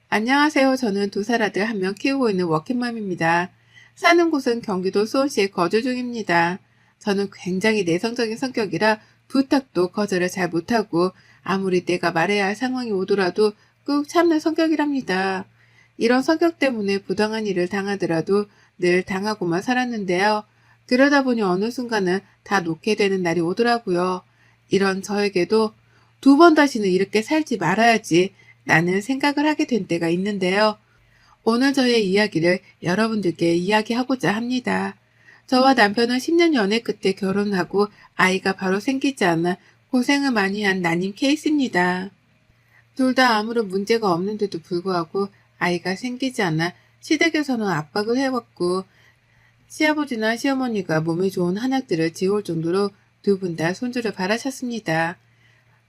안녕하세요. 저는 두 살 아들 한 명 키우고 있는 워킹맘입니다. 사는 곳은 경기도 수원시에 거주 중입니다. 저는 굉장히 내성적인 성격이라 부탁도 거절을 잘 못하고 아무리 내가 말해야 할 상황이 오더라도 꾹 참는 성격이랍니다. 이런 성격 때문에 부당한 일을 당하더라도 늘 당하고만 살았는데요. 그러다 보니 어느 순간은 다 놓게 되는 날이 오더라고요. 이런 저에게도 두 번 다시는 이렇게 살지 말아야지 라는 생각을 하게 된 때가 있는데요. 오늘 저의 이야기를 여러분들께 이야기하고자 합니다. 저와 남편은 10년 연애 끝에 결혼하고 아이가 바로 생기지 않아 고생을 많이 한 난임 케이스입니다. 둘 다 아무런 문제가 없는데도 불구하고 아이가 생기지 않아 시댁에서는 압박을 해왔고 시아버지나 시어머니가 몸에 좋은 한약들을 지어올 정도로 두 분 다 손주를 바라셨습니다.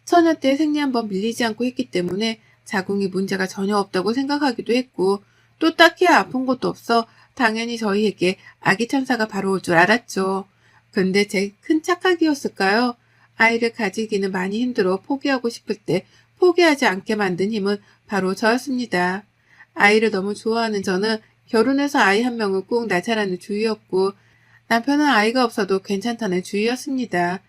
처녀 때 생리 한번 밀리지 않고 했기 때문에 자궁이 문제가 전혀 없다고 생각하기도 했고 또 딱히 아픈 것도 없어 당연히 저희에게 아기 천사가 바로 올 줄 알았죠. 근데 제 큰 착각이었을까요? 아이를 가지기는 많이 힘들어 포기하고 싶을 때 포기하지 않게 만든 힘은 바로 저였습니다. 아이를 너무 좋아하는 저는 결혼해서 아이 한 명을 꼭 낳자라는 주의였고 남편은 아이가 없어도 괜찮다는 주의였습니다.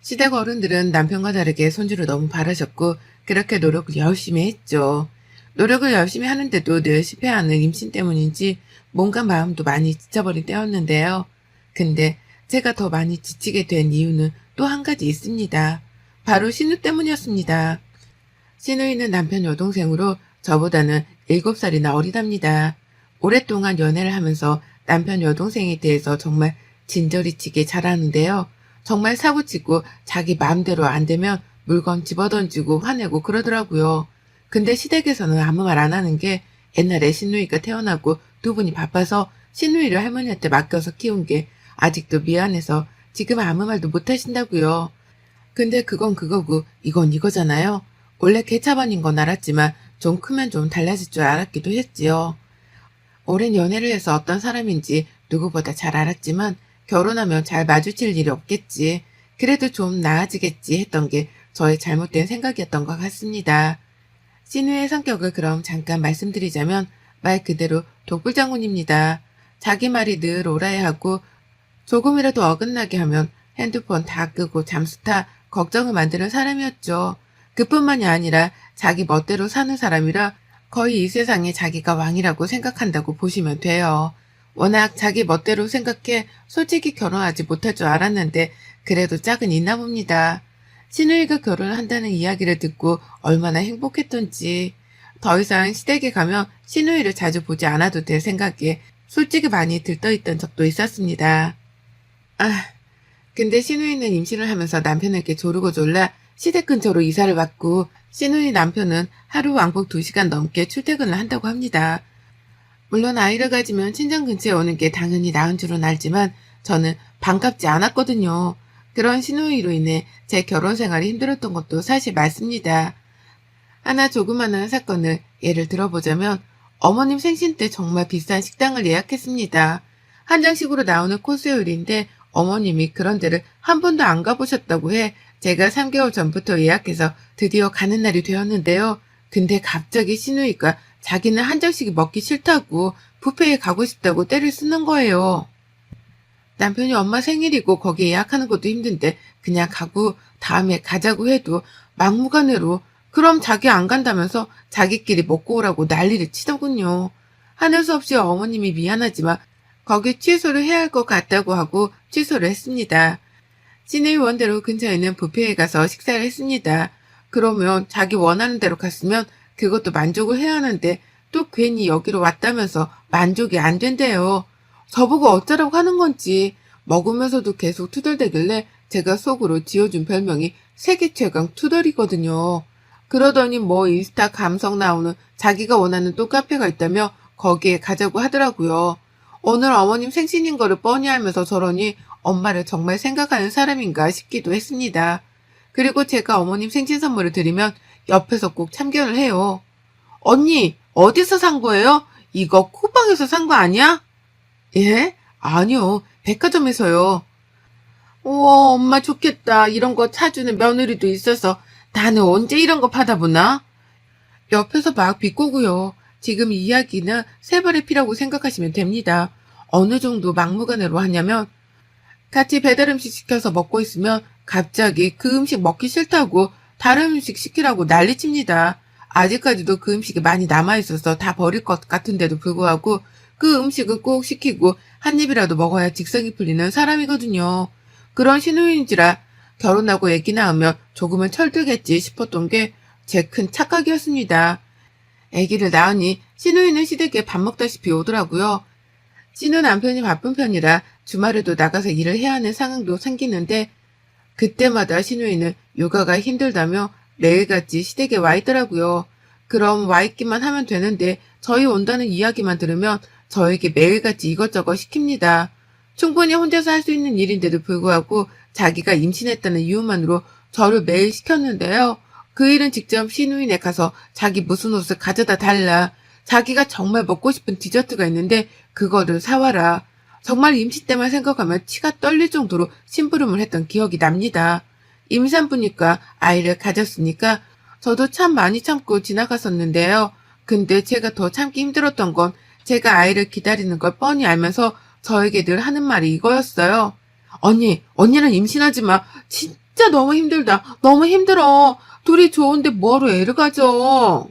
시댁 어른들은 남편과 다르게 손주를 너무 바라셨고 그렇게 노력을 열심히 했죠. 노력을 열심히 하는데도 늘 실패하는 임신 때문인지 몸과 마음도 많이 지쳐버린 때였는데요. 근데 제가 더 많이 지치게 된 이유는 또 한 가지 있습니다. 바로 신우 때문이었습니다. 신우이는 남편 여동생으로 저보다는 7살이나 어리답니다. 오랫동안 연애를 하면서 남편 여동생에 대해서 정말 진저리치게 잘하는데요. 정말 사고치고 자기 마음대로 안 되면 물건 집어던지고 화내고 그러더라고요. 근데 시댁에서는 아무 말 안 하는 게 옛날에 신우이가 태어나고 두 분이 바빠서 신우이를 할머니한테 맡겨서 키운 게 아직도 미안해서 지금 아무 말도 못 하신다고요. 근데 그건 그거고 이건 이거잖아요. 원래 개차반인 건 알았지만 좀 크면 좀 달라질 줄 알았기도 했지요. 오랜 연애를 해서 어떤 사람인지 누구보다 잘 알았지만 결혼하면 잘 마주칠 일이 없겠지. 그래도 좀 나아지겠지 했던 게 저의 잘못된 생각이었던 것 같습니다. 신우의 성격을 그럼 잠깐 말씀드리자면 말 그대로 독불장군입니다. 자기 말이 늘 옳아야 하고 조금이라도 어긋나게 하면 핸드폰 다 끄고 잠수타 걱정을 만드는 사람이었죠. 그뿐만이 아니라 자기 멋대로 사는 사람이라 거의 이 세상에 자기가 왕이라고 생각한다고 보시면 돼요. 워낙 자기 멋대로 생각해 솔직히 결혼하지 못할 줄 알았는데 그래도 짝은 있나 봅니다. 신우이가 결혼을 한다는 이야기를 듣고 얼마나 행복했던지 더 이상 시댁에 가면 신우이를 자주 보지 않아도 될 생각에 솔직히 많이 들떠있던 적도 있었습니다. 근데 신우이는 임신을 하면서 남편에게 조르고 졸라 시댁 근처로 이사를 왔고 신우이 남편은 하루 왕복 2시간 넘게 출퇴근을 한다고 합니다. 물론 아이를 가지면 친정 근처에 오는 게 당연히 나은 줄은 알지만 저는 반갑지 않았거든요. 그런 신우이로 인해 제 결혼 생활이 힘들었던 것도 사실 맞습니다. 하나 조그마한 사건을 예를 들어보자면 어머님 생신 때 정말 비싼 식당을 예약했습니다. 한정식으로 나오는 코스 요리인데 어머님이 그런 데를 한 번도 안 가보셨다고 해 제가 3개월 전부터 예약해서 드디어 가는 날이 되었는데요. 근데 갑자기 신우이가 자기는 한정식이 먹기 싫다고 뷔페에 가고 싶다고 떼를 쓰는 거예요. 남편이 엄마 생일이고 거기 예약하는 것도 힘든데 그냥 가고 다음에 가자고 해도 막무가내로 그럼 자기 안 간다면서 자기끼리 먹고 오라고 난리를 치더군요. 하는 수 없이 어머님이 미안하지만 거기 취소를 해야 할 것 같다고 하고 취소를 했습니다. 시내의 원대로 근처에 있는 뷔페에 가서 식사를 했습니다. 그러면 자기 원하는 대로 갔으면 그것도 만족을 해야 하는데 또 괜히 여기로 왔다면서 만족이 안 된대요. 저보고 어쩌라고 하는 건지 먹으면서도 계속 투덜대길래 제가 속으로 지어준 별명이 세계 최강 투덜이거든요. 그러더니 뭐 인스타 감성 나오는 자기가 원하는 또 카페가 있다며 거기에 가자고 하더라고요. 오늘 어머님 생신인 거를 뻔히 알면서 저러니 엄마를 정말 생각하는 사람인가 싶기도 했습니다. 그리고 제가 어머님 생신 선물을 드리면 옆에서 꼭 참견을 해요. 언니, 어디서 산 거예요? 이거 쿠팡에서 산 거 아니야? 예? 아니요, 백화점에서요. 우와, 엄마 좋겠다. 이런 거 사주는 며느리도 있어서 나는 언제 이런 거 받아보나? 옆에서 막 비꼬고요. 지금 이 이야기는 세 발의 피라고 생각하시면 됩니다. 어느 정도 막무가내로 하냐면 같이 배달 음식 시켜서 먹고 있으면 갑자기 그 음식 먹기 싫다고 다른 음식 시키라고 난리칩니다. 아직까지도 그 음식이 많이 남아있어서 다 버릴 것 같은데도 불구하고 그 음식을 꼭 시키고 한 입이라도 먹어야 직성이 풀리는 사람이거든요. 그런 신우인지라 결혼하고 애기 낳으면 조금은 철들겠지 싶었던 게 제 큰 착각이었습니다. 애기를 낳으니 신우이는 시댁에 밥 먹다시피 오더라고요. 신우 남편이 바쁜 편이라 주말에도 나가서 일을 해야 하는 상황도 생기는데 그때마다 신우이는 육아가 힘들다며 매일같이 시댁에 와 있더라고요. 그럼 와 있기만 하면 되는데 저희 온다는 이야기만 들으면 저에게 매일같이 이것저것 시킵니다. 충분히 혼자서 할 수 있는 일인데도 불구하고 자기가 임신했다는 이유만으로 저를 매일 시켰는데요. 그 일은 직접 신우인에 가서 자기 무슨 옷을 가져다 달라. 자기가 정말 먹고 싶은 디저트가 있는데 그거를 사와라. 정말 임신 때만 생각하면 치가 떨릴 정도로 심부름을 했던 기억이 납니다. 임산부니까 아이를 가졌으니까 저도 참 많이 참고 지나갔었는데요. 근데 제가 더 참기 힘들었던 건 제가 아이를 기다리는 걸 뻔히 알면서 저에게 늘 하는 말이 이거였어요. 언니는 임신하지 마. 진짜 너무 힘들다. 너무 힘들어. 둘이 좋은데 뭐하러 애를 가져.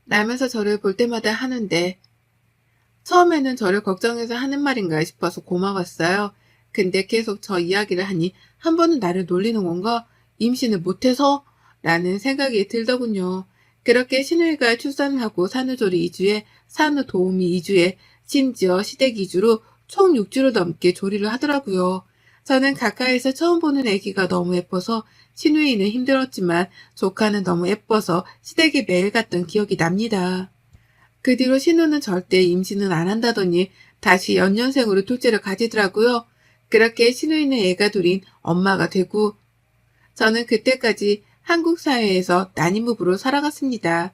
라면서 저를 볼 때마다 하는데 처음에는 저를 걱정해서 하는 말인가 싶어서 고마웠어요. 근데 계속 저 이야기를 하니 한 번은 나를 놀리는 건가? 임신을 못해서? 라는 생각이 들더군요. 그렇게 신우이가 출산하고 산후조리 2주에 산후도우미 2주에 심지어 시댁 2주로 총 6주를 넘게 조리를 하더라고요. 저는 가까이서 처음 보는 아기가 너무 예뻐서 신우이는 힘들었지만 조카는 너무 예뻐서 시댁에 매일 갔던 기억이 납니다. 그 뒤로 신우는 절대 임신은 안 한다더니 다시 연년생으로 둘째를 가지더라고요. 그렇게 신우이는 애가 둘인 엄마가 되고 저는 그때까지 한국 사회에서 난임부부로 살아갔습니다.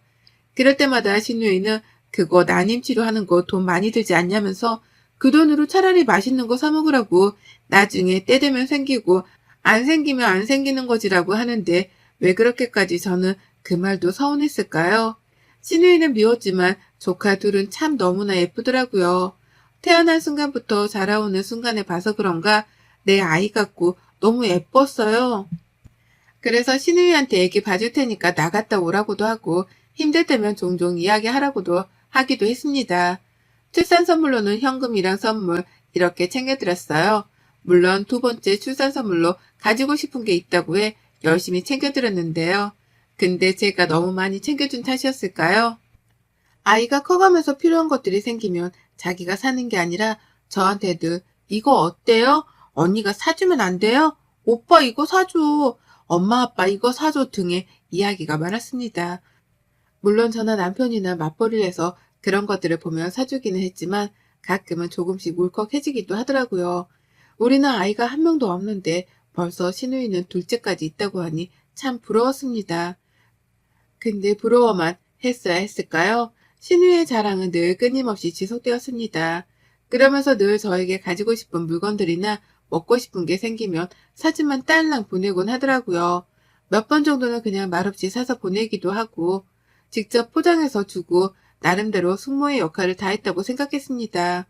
그럴 때마다 신우이는 그거 난임 치료하는 거 돈 많이 들지 않냐면서 그 돈으로 차라리 맛있는 거 사 먹으라고 나중에 때 되면 생기고 안 생기면 안 생기는 거지라고 하는데 왜 그렇게까지 저는 그 말도 서운했을까요? 신우이는 미웠지만 조카 둘은 참 너무나 예쁘더라고요. 태어난 순간부터 자라오는 순간에 봐서 그런가 내 아이 같고 너무 예뻤어요. 그래서 신우이한테 애기 봐줄 테니까 나갔다 오라고도 하고 힘들 때면 종종 이야기하라고도 하기도 했습니다. 출산 선물로는 현금이랑 선물 이렇게 챙겨드렸어요. 물론 두 번째 출산 선물로 가지고 싶은 게 있다고 해 열심히 챙겨드렸는데요. 근데 제가 너무 많이 챙겨준 탓이었을까요? 아이가 커가면서 필요한 것들이 생기면 자기가 사는 게 아니라 저한테도 이거 어때요? 언니가 사주면 안 돼요? 오빠 이거 사줘. 엄마 아빠 이거 사줘 등의 이야기가 많았습니다. 물론 저나 남편이나 맞벌이를 해서 그런 것들을 보면 사주기는 했지만 가끔은 조금씩 울컥해지기도 하더라고요. 우리는 아이가 한 명도 없는데 벌써 신우이는 둘째까지 있다고 하니 참 부러웠습니다. 근데 부러워만 했어야 했을까요? 신우이의 자랑은 늘 끊임없이 지속되었습니다. 그러면서 늘 저에게 가지고 싶은 물건들이나 먹고 싶은 게 생기면 사진만 딸랑 보내곤 하더라고요. 몇 번 정도는 그냥 말없이 사서 보내기도 하고 직접 포장해서 주고 나름대로 숙모의 역할을 다했다고 생각했습니다.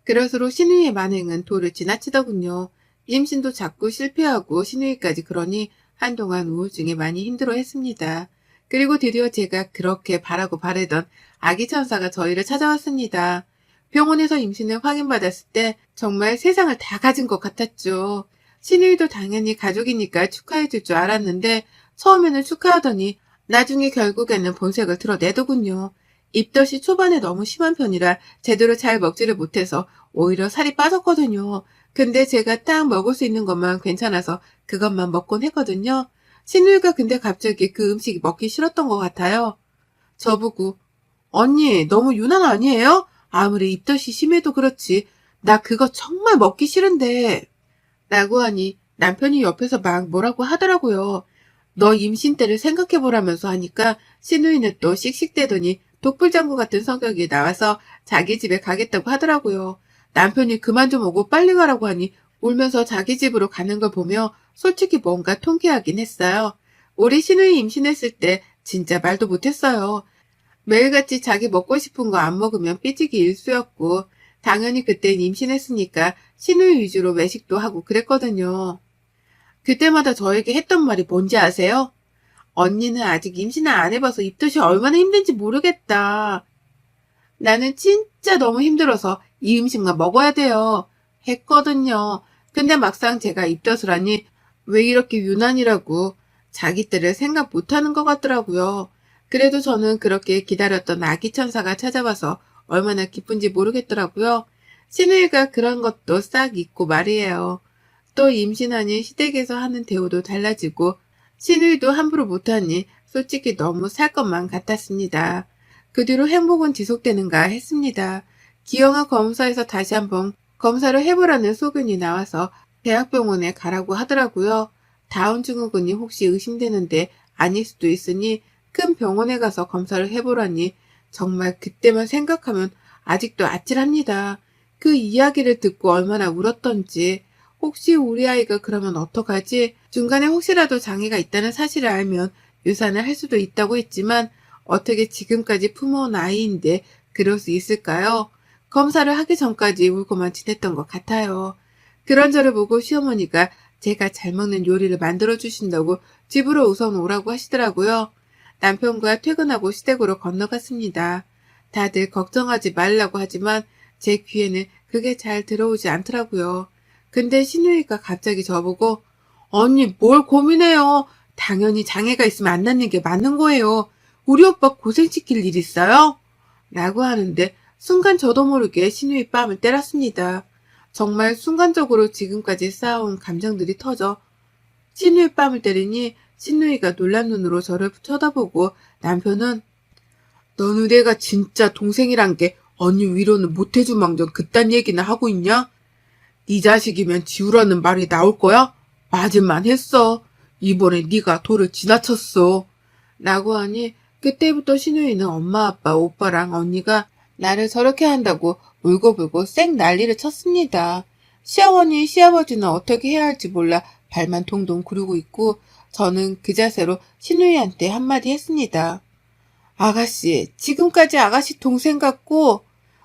그럴수록 신우이의 만행은 도를 지나치더군요. 임신도 자꾸 실패하고 신우이까지 그러니 한동안 우울증에 많이 힘들어했습니다. 그리고 드디어 제가 그렇게 바라고 바라던 아기 천사가 저희를 찾아왔습니다. 병원에서 임신을 확인받았을 때 정말 세상을 다 가진 것 같았죠. 신우이도 당연히 가족이니까 축하해줄 줄 알았는데 처음에는 축하하더니 나중에 결국에는 본색을 드러내더군요. 입덧이 초반에 너무 심한 편이라 제대로 잘 먹지를 못해서 오히려 살이 빠졌거든요. 근데 제가 딱 먹을 수 있는 것만 괜찮아서 그것만 먹곤 했거든요. 신우이가 근데 갑자기 그 음식이 먹기 싫었던 것 같아요. 저보고 언니 너무 유난 아니에요? 아무리 입덧이 심해도 그렇지 나 그거 정말 먹기 싫은데 라고 하니 남편이 옆에서 막 뭐라고 하더라고요. 너 임신 때를 생각해보라면서 하니까 신우이는 또 씩씩대더니 독불장구 같은 성격이 나와서 자기 집에 가겠다고 하더라고요. 남편이 그만 좀 오고 빨리 가라고 하니 울면서 자기 집으로 가는 걸 보며 솔직히 뭔가 통쾌하긴 했어요. 우리 신우이 임신했을 때 진짜 말도 못했어요. 매일같이 자기 먹고 싶은 거 안 먹으면 삐지기 일쑤였고, 당연히 그땐 임신했으니까 신우이 위주로 외식도 하고 그랬거든요. 그때마다 저에게 했던 말이 뭔지 아세요? 언니는 아직 임신을 안 해봐서 입덧이 얼마나 힘든지 모르겠다. 나는 진짜 너무 힘들어서 이 음식만 먹어야 돼요. 했거든요. 근데 막상 제가 입덧을 하니 왜 이렇게 유난이라고 자기 때를 생각 못하는 것 같더라고요. 그래도 저는 그렇게 기다렸던 아기 천사가 찾아와서 얼마나 기쁜지 모르겠더라고요. 신우이가 그런 것도 싹 잊고 말이에요. 또 임신하니 시댁에서 하는 대우도 달라지고 신우이도 함부로 못하니 솔직히 너무 살 것만 같았습니다. 그 뒤로 행복은 지속되는가 했습니다. 기형아 검사에서 다시 한번 검사를 해보라는 소견이 나와서 대학병원에 가라고 하더라고요. 다운 증후군이 혹시 의심되는데 아닐 수도 있으니 큰 병원에 가서 검사를 해보라니 정말 그때만 생각하면 아직도 아찔합니다. 그 이야기를 듣고 얼마나 울었던지. 혹시 우리 아이가 그러면 어떡하지? 중간에 혹시라도 장애가 있다는 사실을 알면 유산을 할 수도 있다고 했지만 어떻게 지금까지 품어온 아이인데 그럴 수 있을까요? 검사를 하기 전까지 울고만 지냈던 것 같아요. 그런 저를 보고 시어머니가 제가 잘 먹는 요리를 만들어 주신다고 집으로 우선 오라고 하시더라고요. 남편과 퇴근하고 시댁으로 건너갔습니다. 다들 걱정하지 말라고 하지만 제 귀에는 그게 잘 들어오지 않더라고요. 근데 신우이가 갑자기 저보고 언니 뭘 고민해요. 당연히 장애가 있으면 안 낳는 게 맞는 거예요. 우리 오빠 고생시킬 일 있어요? 라고 하는데 순간 저도 모르게 신우이 뺨을 때렸습니다. 정말 순간적으로 지금까지 쌓아온 감정들이 터져 신우이 뺨을 때리니 신우이가 놀란 눈으로 저를 쳐다보고 남편은 너는 내가 진짜 동생이란 게 언니 위로는 못해준 망정 그딴 얘기나 하고 있냐? 네 자식이면 지우라는 말이 나올 거야? 맞을만 했어. 이번에 네가 도를 지나쳤어. 라고 하니 그때부터 신우이는 엄마, 아빠, 오빠랑 언니가 나를 저렇게 한다고 울고불고 쌩 난리를 쳤습니다. 시어머니, 시아버지는 어떻게 해야 할지 몰라 발만 동동 구르고 있고 저는 그 자세로 신우이한테 한마디 했습니다. 아가씨, 지금까지 아가씨 동생 같고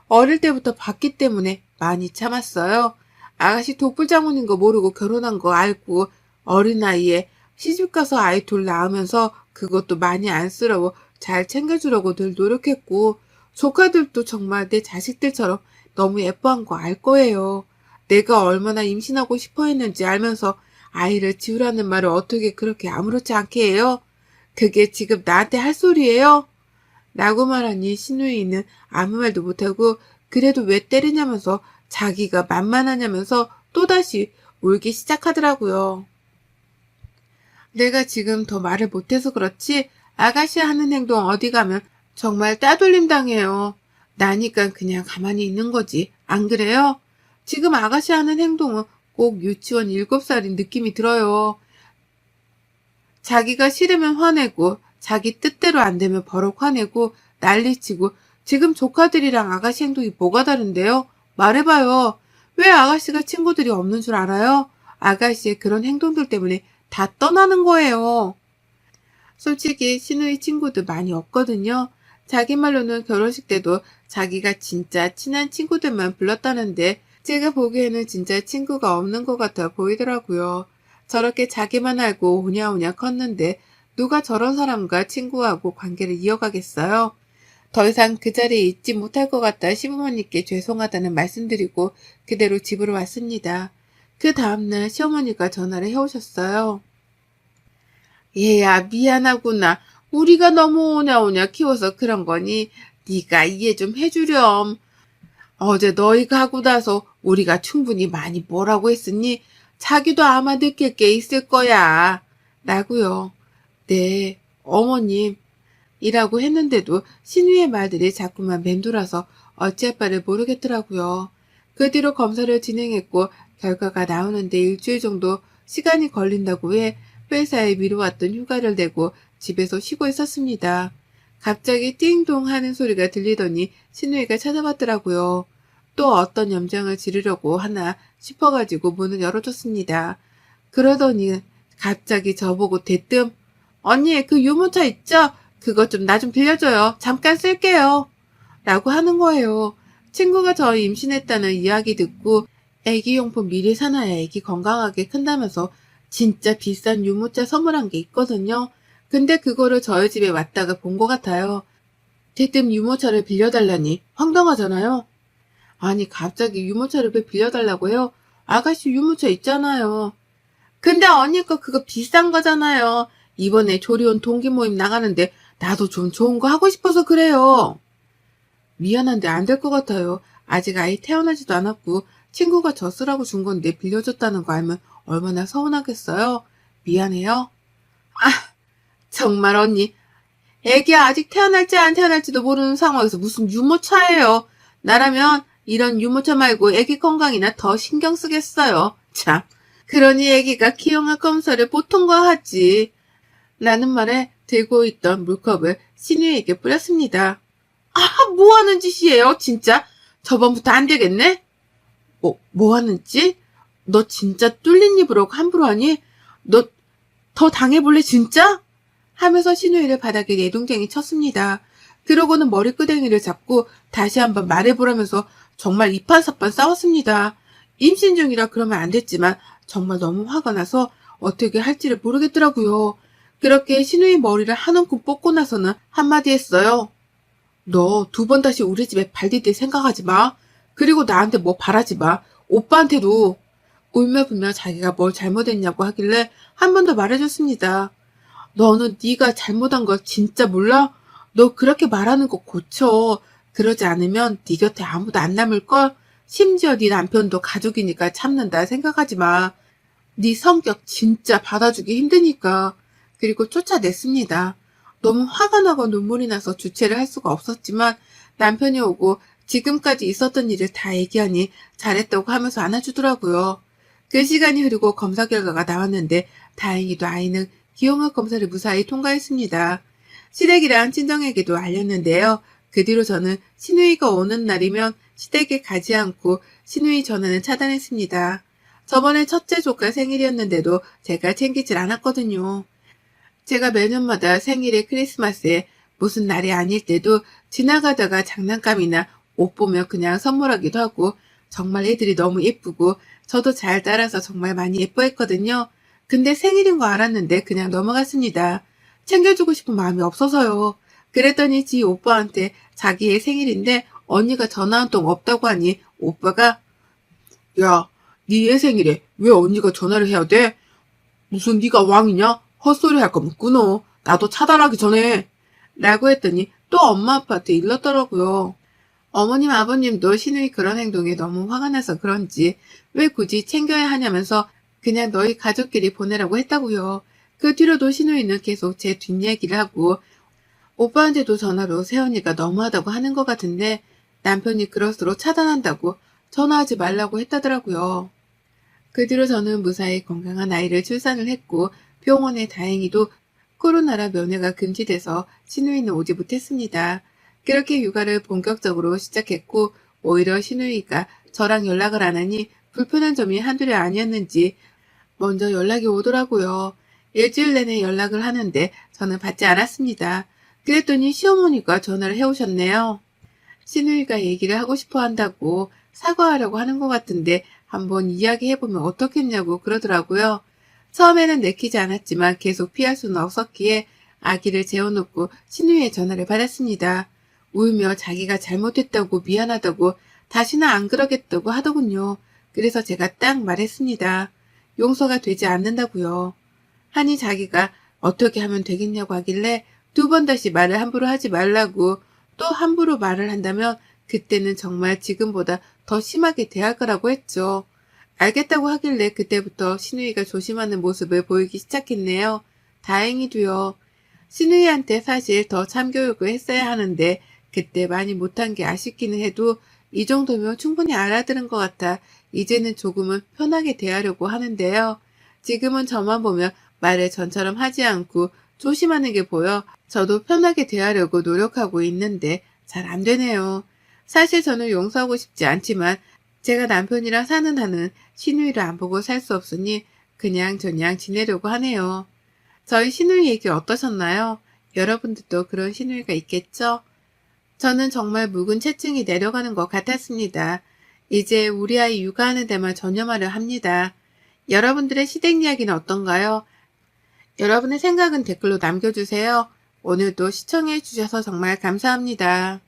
어릴 때부터 봤기 때문에 많이 참았어요. 아가씨 독불장군인 거 모르고 결혼한 거 알고 어린 나이에 시집가서 아이 둘 낳으면서 그것도 많이 안쓰러워 잘 챙겨주려고 늘 노력했고 조카들도 정말 내 자식들처럼 너무 예뻐한 거 알 거예요. 내가 얼마나 임신하고 싶어 했는지 알면서 아이를 지우라는 말을 어떻게 그렇게 아무렇지 않게 해요? 그게 지금 나한테 할 소리예요? 라고 말하니 신우이는 아무 말도 못하고 그래도 왜 때리냐면서 자기가 만만하냐면서 또다시 울기 시작하더라고요. 내가 지금 더 말을 못해서 그렇지 아가씨 하는 행동 어디 가면 정말 따돌림 당해요. 나니까 그냥 가만히 있는 거지. 안 그래요? 지금 아가씨 하는 행동은 꼭 유치원 7살인 느낌이 들어요. 자기가 싫으면 화내고 자기 뜻대로 안 되면 버럭 화내고 난리치고 지금 조카들이랑 아가씨 행동이 뭐가 다른데요? 말해봐요. 왜 아가씨가 친구들이 없는 줄 알아요? 아가씨의 그런 행동들 때문에 다 떠나는 거예요. 솔직히 신우이 친구들 많이 없거든요. 자기 말로는 결혼식 때도 자기가 진짜 친한 친구들만 불렀다는데 제가 보기에는 진짜 친구가 없는 것 같아 보이더라고요. 저렇게 자기만 알고 오냐오냐 컸는데 누가 저런 사람과 친구하고 관계를 이어가겠어요? 더 이상 그 자리에 있지 못할 것 같다 시부모님께 죄송하다는 말씀드리고 그대로 집으로 왔습니다. 그 다음날 시어머니가 전화를 해오셨어요. 얘야 미안하구나. 우리가 너무 오냐오냐 키워서 그런 거니 네가 이해 좀 해주렴. 어제 너희가 하고 나서 우리가 충분히 많이 뭐라고 했으니 자기도 아마 느낄 게 있을 거야. 라고요. 네, 어머님. 이라고 했는데도 신우의 말들이 자꾸만 맴돌아서 어찌할 바를 모르겠더라고요. 그 뒤로 검사를 진행했고 결과가 나오는데 일주일 정도 시간이 걸린다고 해 회사에 미뤄왔던 휴가를 내고 집에서 쉬고 있었습니다. 갑자기 띵동 하는 소리가 들리더니 신우이가 찾아왔더라고요. 또 어떤 염장을 지르려고 하나 싶어가지고 문을 열어줬습니다. 그러더니 갑자기 저보고 대뜸 언니 그 유모차 있죠? 그것 좀 나 좀 빌려줘요. 잠깐 쓸게요. 라고 하는 거예요. 친구가 저 임신했다는 이야기 듣고 애기용품 미리 사놔야 애기 건강하게 큰다면서 진짜 비싼 유모차 선물한 게 있거든요. 근데 그거를 저희 집에 왔다가 본 것 같아요. 대뜸 유모차를 빌려달라니 황당하잖아요. 아니 갑자기 유모차를 왜 빌려달라고 해요? 아가씨 유모차 있잖아요. 근데 언니 거 그거 비싼 거잖아요. 이번에 조리원 동기 모임 나가는데 나도 좀 좋은 거 하고 싶어서 그래요. 미안한데 안 될 것 같아요. 아직 아이 태어나지도 않았고 친구가 저 쓰라고 준 건데 빌려줬다는 거 알면 얼마나 서운하겠어요. 미안해요. 정말 언니. 애기 아직 태어날지 안 태어날지도 모르는 상황에서 무슨 유모차예요. 나라면 이런 유모차 말고 애기 건강이나 더 신경 쓰겠어요. 참. 그러니 애기가 기형아 검사를 보통과하지. 라는 말에 들고 있던 물컵을 신우에게 뿌렸습니다. 뭐 하는 짓이에요, 진짜? 저번부터 안 되겠네? 뭐 하는 짓? 너 진짜 뚫린 입으로 함부로 하니? 너 더 당해볼래, 진짜? 하면서 신우이를 바닥에 내동댕이 쳤습니다. 그러고는 머리끄댕이를 잡고 다시 한번 말해보라면서 정말 이판사판 싸웠습니다. 임신 중이라 그러면 안 됐지만 정말 너무 화가 나서 어떻게 할지를 모르겠더라고요. 그렇게 신우이 머리를 한 움큼 뽑고 나서는 한마디 했어요. 너 두 번 다시 우리 집에 발 디딜 생각하지 마. 그리고 나한테 뭐 바라지 마. 오빠한테도. 울며불며 자기가 뭘 잘못했냐고 하길래 한 번 더 말해줬습니다. 너는 네가 잘못한 걸 진짜 몰라? 너 그렇게 말하는 거 고쳐. 그러지 않으면 네 곁에 아무도 안 남을걸? 심지어 네 남편도 가족이니까 참는다 생각하지 마. 네 성격 진짜 받아주기 힘드니까. 그리고 쫓아냈습니다. 너무 화가 나고 눈물이 나서 주체를 할 수가 없었지만 남편이 오고 지금까지 있었던 일을 다 얘기하니 잘했다고 하면서 안아주더라고요. 그 시간이 흐르고 검사 결과가 나왔는데 다행히도 아이는 기형아 검사를 무사히 통과했습니다. 시댁이랑 친정에게도 알렸는데요. 그 뒤로 저는 시누이가 오는 날이면 시댁에 가지 않고 시누이 전화는 차단했습니다. 저번에 첫째 조카 생일이었는데도 제가 챙기질 않았거든요. 제가 매년마다 생일에 크리스마스에 무슨 날이 아닐 때도 지나가다가 장난감이나 옷 보면 그냥 선물하기도 하고 정말 애들이 너무 예쁘고 저도 잘 따라서 정말 많이 예뻐했거든요. 근데 생일인 거 알았는데 그냥 넘어갔습니다. 챙겨주고 싶은 마음이 없어서요. 그랬더니 지 오빠한테 자기의 생일인데 언니가 전화 한 통 없다고 하니 오빠가 야, 네 애 생일에 왜 언니가 전화를 해야 돼? 무슨 네가 왕이냐? 헛소리 할 거면 끊어. 나도 차단하기 전에. 라고 했더니 또 엄마 아빠한테 일렀더라고요. 어머님 아버님도 시누이 그런 행동에 너무 화가 나서 그런지 왜 굳이 챙겨야 하냐면서 그냥 너희 가족끼리 보내라고 했다고요. 그 뒤로도 시누이는 계속 제 뒷얘기를 하고 오빠한테도 전화로 새언니가 너무하다고 하는 것 같은데 남편이 그럴수록 차단한다고 전화하지 말라고 했다더라고요. 그 뒤로 저는 무사히 건강한 아이를 출산을 했고 병원에 다행히도 코로나라 면회가 금지돼서 시누이는 오지 못했습니다. 그렇게 육아를 본격적으로 시작했고 오히려 시누이가 저랑 연락을 안 하니 불편한 점이 한둘이 아니었는지 먼저 연락이 오더라고요. 일주일 내내 연락을 하는데 저는 받지 않았습니다. 그랬더니 시어머니가 전화를 해오셨네요. 시누이가 얘기를 하고 싶어 한다고 사과하려고 하는 것 같은데 한번 이야기해보면 어떻겠냐고 그러더라고요. 처음에는 내키지 않았지만 계속 피할 수는 없었기에 아기를 재워놓고 시누이의 전화를 받았습니다. 울며 자기가 잘못했다고 미안하다고 다시는 안 그러겠다고 하더군요. 그래서 제가 딱 말했습니다. 용서가 되지 않는다고요. 하니 자기가 어떻게 하면 되겠냐고 하길래 두 번 다시 말을 함부로 하지 말라고 또 함부로 말을 한다면 그때는 정말 지금보다 더 심하게 대할 거라고 했죠. 알겠다고 하길래 그때부터 시누이가 조심하는 모습을 보이기 시작했네요. 다행히도요. 시누이한테 사실 더 참교육을 했어야 하는데 그때 많이 못한 게 아쉽기는 해도 이 정도면 충분히 알아들은 것 같아 이제는 조금은 편하게 대하려고 하는데요. 지금은 저만 보면 말을 전처럼 하지 않고 조심하는 게 보여 저도 편하게 대하려고 노력하고 있는데 잘 안 되네요. 사실 저는 용서하고 싶지 않지만 제가 남편이랑 사는 한은 시누이를 안 보고 살 수 없으니 그냥 저냥 지내려고 하네요. 저희 시누이 얘기 어떠셨나요? 여러분들도 그런 시누이가 있겠죠? 저는 정말 묵은 체증이 내려가는 것 같았습니다. 이제 우리 아이 육아하는 데만 전념하려 합니다. 여러분들의 시댁 이야기는 어떤가요? 여러분의 생각은 댓글로 남겨주세요. 오늘도 시청해 주셔서 정말 감사합니다.